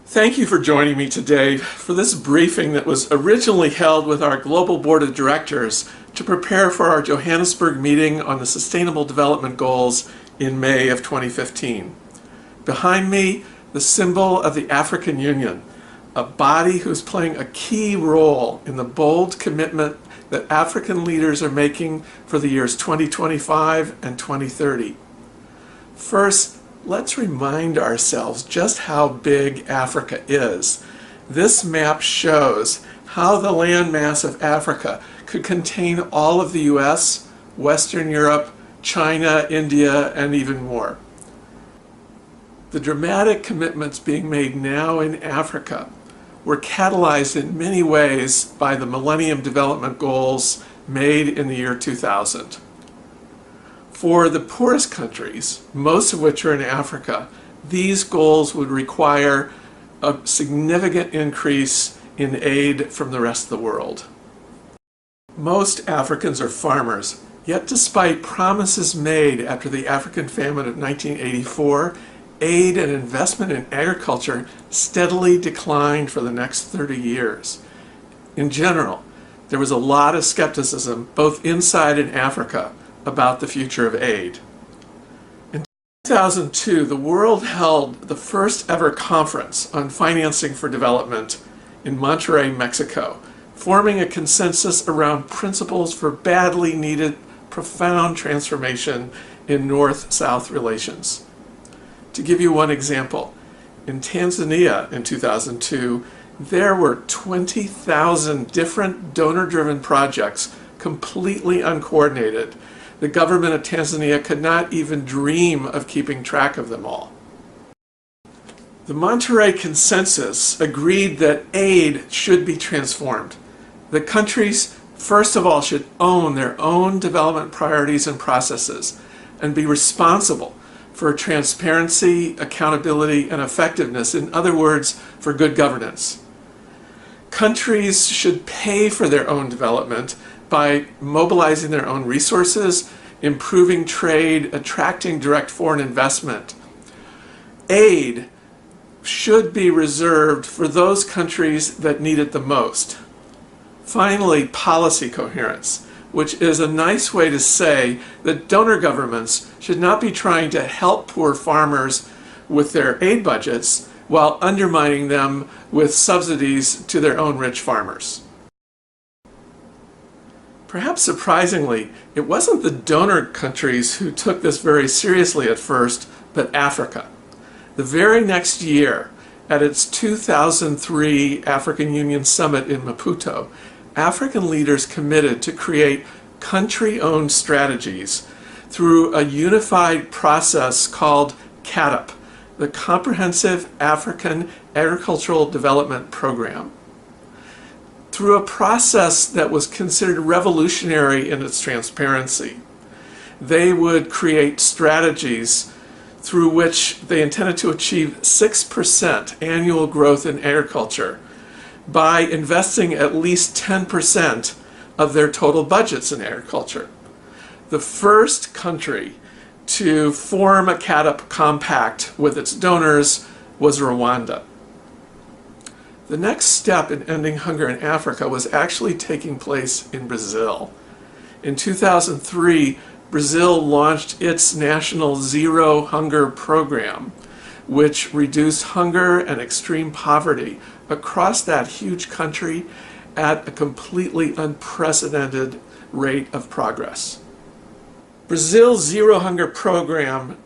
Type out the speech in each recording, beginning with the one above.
Thank you for joining me today for this briefing that was originally held with our Global Board of Directors to prepare for our Johannesburg meeting on the Sustainable Development Goals in May of 2015. Behind me, the symbol of the African Union, a body who's playing a key role in the bold commitment that African leaders are making for the years 2025 and 2030. First, let's remind ourselves just how big Africa is. This map shows how the landmass of Africa could contain all of the US, Western Europe, China, India, and even more. The dramatic commitments being made now in Africa were catalyzed in many ways by the Millennium Development Goals made in the year 2000. For the poorest countries, most of which are in Africa, these goals would require a significant increase in aid from the rest of the world. Most Africans are farmers, yet despite promises made after the African famine of 1984, aid and investment in agriculture steadily declined for the next 30 years. In general, there was a lot of skepticism, both inside and Africa, about the future of aid. In 2002, the world held the first ever conference on financing for development in Monterrey, Mexico, forming a consensus around principles for badly needed profound transformation in North-South relations. To give you one example, in Tanzania in 2002, there were 20,000 different donor-driven projects completely uncoordinated. The government of Tanzania could not even dream of keeping track of them all. The Monterrey Consensus agreed that aid should be transformed. The countries, first of all, should own their own development priorities and processes and be responsible for transparency, accountability, and effectiveness. In other words, for good governance. Countries should pay for their own development by mobilizing their own resources, improving trade, attracting direct foreign investment. Aid should be reserved for those countries that need it the most. Finally, policy coherence, which is a nice way to say that donor governments should not be trying to help poor farmers with their aid budgets while undermining them with subsidies to their own rich farmers. Perhaps surprisingly, it wasn't the donor countries who took this very seriously at first, but Africa. The very next year, at its 2003 African Union Summit in Maputo, African leaders committed to create country-owned strategies through a unified process called CAADP, the Comprehensive African Agricultural Development Program. Through a process that was considered revolutionary in its transparency, they would create strategies through which they intended to achieve 6% annual growth in agriculture by investing at least 10% of their total budgets in agriculture. The first country to form a CAADP compact with its donors was Rwanda. The next step in ending hunger in Africa was actually taking place in Brazil. In 2003, Brazil launched its national Zero Hunger program, which reduced hunger and extreme poverty across that huge country at a completely unprecedented rate of progress. Brazil's Zero Hunger program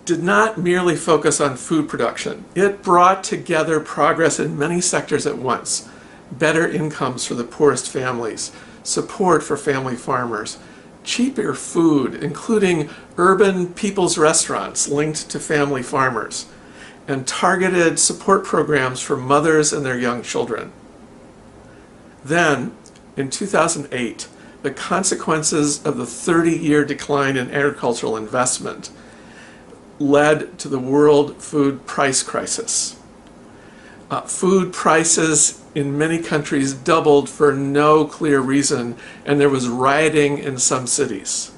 did not merely focus on food production. It brought together progress in many sectors at once. Better incomes for the poorest families, support for family farmers, cheaper food, including urban people's restaurants linked to family farmers, and targeted support programs for mothers and their young children. Then, in 2008, the consequences of the 30-year decline in agricultural investment led to the world food price crisis. Food prices in many countries doubled for no clear reason, and there was rioting in some cities.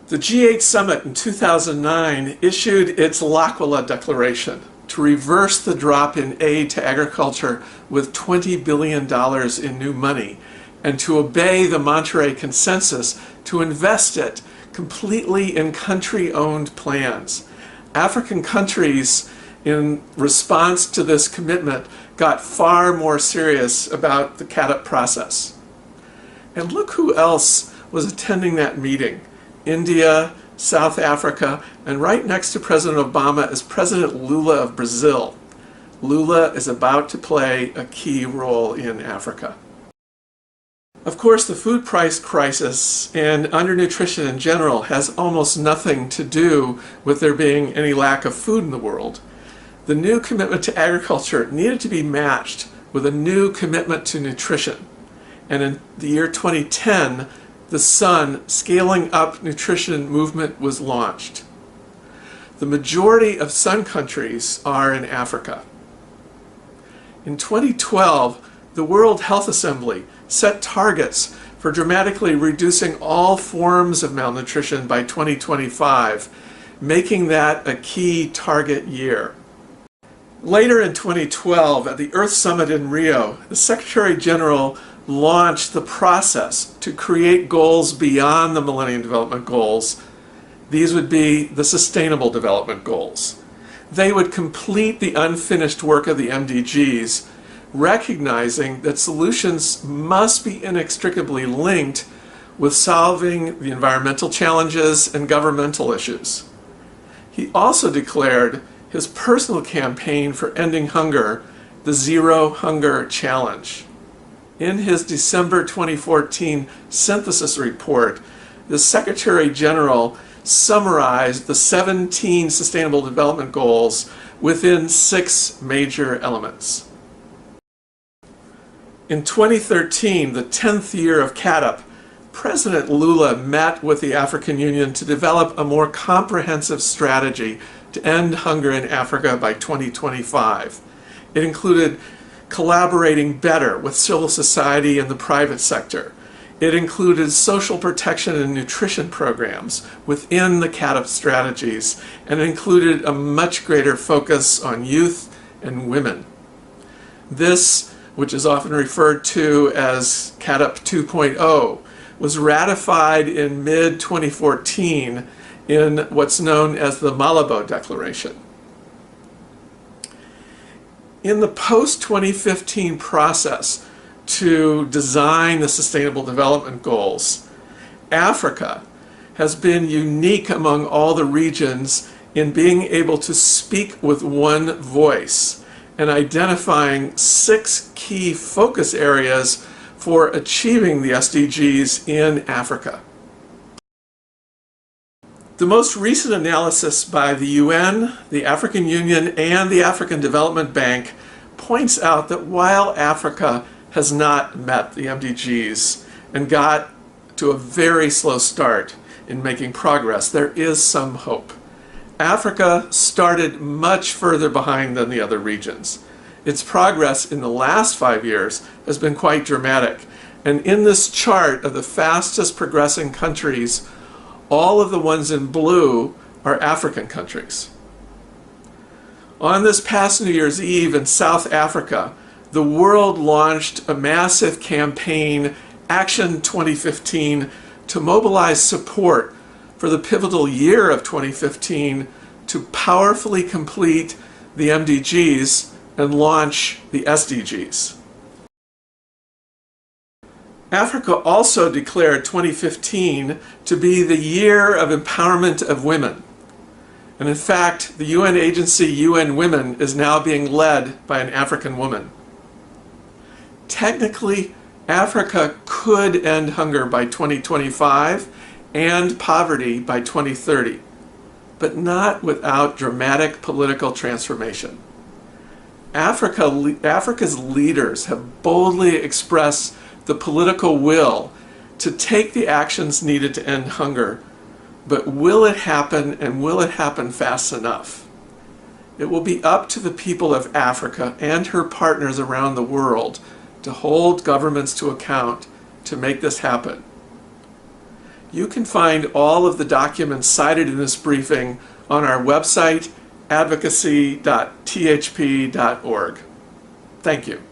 The G8 summit in 2009 issued its L'Aquila Declaration, to reverse the drop in aid to agriculture with $20 billion in new money, and to obey the Monterrey Consensus to invest it completely in country-owned plans. African countries, in response to this commitment, got far more serious about the CAADP process. And look who else was attending that meeting. India, South Africa, and right next to President Obama is President Lula of Brazil. Lula is about to play a key role in Africa. Of course, the food price crisis and undernutrition in general has almost nothing to do with there being any lack of food in the world. The new commitment to agriculture needed to be matched with a new commitment to nutrition. And in the year 2010, the SUN Scaling Up Nutrition movement was launched. The majority of SUN countries are in Africa. In 2012, the World Health Assembly set targets for dramatically reducing all forms of malnutrition by 2025, making that a key target year. Later in 2012, at the Earth Summit in Rio, the Secretary General launched the process to create goals beyond the Millennium Development Goals. These would be the Sustainable Development Goals. They would complete the unfinished work of the MDGs, recognizing that solutions must be inextricably linked with solving the environmental challenges and governmental issues. He also declared his personal campaign for ending hunger, the Zero Hunger Challenge. In his December 2014 synthesis report, the Secretary General summarized the 17 Sustainable Development Goals within 6 major elements. In 2013, the 10th year of CAADP, President Lula met with the African Union to develop a more comprehensive strategy to end hunger in Africa by 2025. It included collaborating better with civil society and the private sector. It included social protection and nutrition programs within the CAADP strategies, and it included a much greater focus on youth and women. This, which is often referred to as CAADP 2.0, was ratified in mid-2014 in what's known as the Malabo Declaration. In the post-2015 process to design the Sustainable Development Goals, Africa has been unique among all the regions in being able to speak with one voice and identifying 6 key focus areas for achieving the SDGs in Africa. The most recent analysis by the UN, the African Union, and the African Development Bank points out that while Africa has not met the MDGs and got to a very slow start in making progress, there is some hope. Africa started much further behind than the other regions. Its progress in the last 5 years has been quite dramatic. And in this chart of the fastest progressing countries, all of the ones in blue are African countries. On this past New Year's Eve in South Africa, the world launched a massive campaign, Action 2015, to mobilize support for the pivotal year of 2015 to powerfully complete the MDGs and launch the SDGs. Africa also declared 2015 to be the year of empowerment of women. And in fact, the UN agency UN Women is now being led by an African woman. Technically, Africa could end hunger by 2025 and poverty by 2030, but not without dramatic political transformation. Africa's leaders have boldly expressed the political will to take the actions needed to end hunger, but will it happen, and will it happen fast enough? It will be up to the people of Africa and her partners around the world to hold governments to account to make this happen. You can find all of the documents cited in this briefing on our website advocacy.thp.org. Thank you.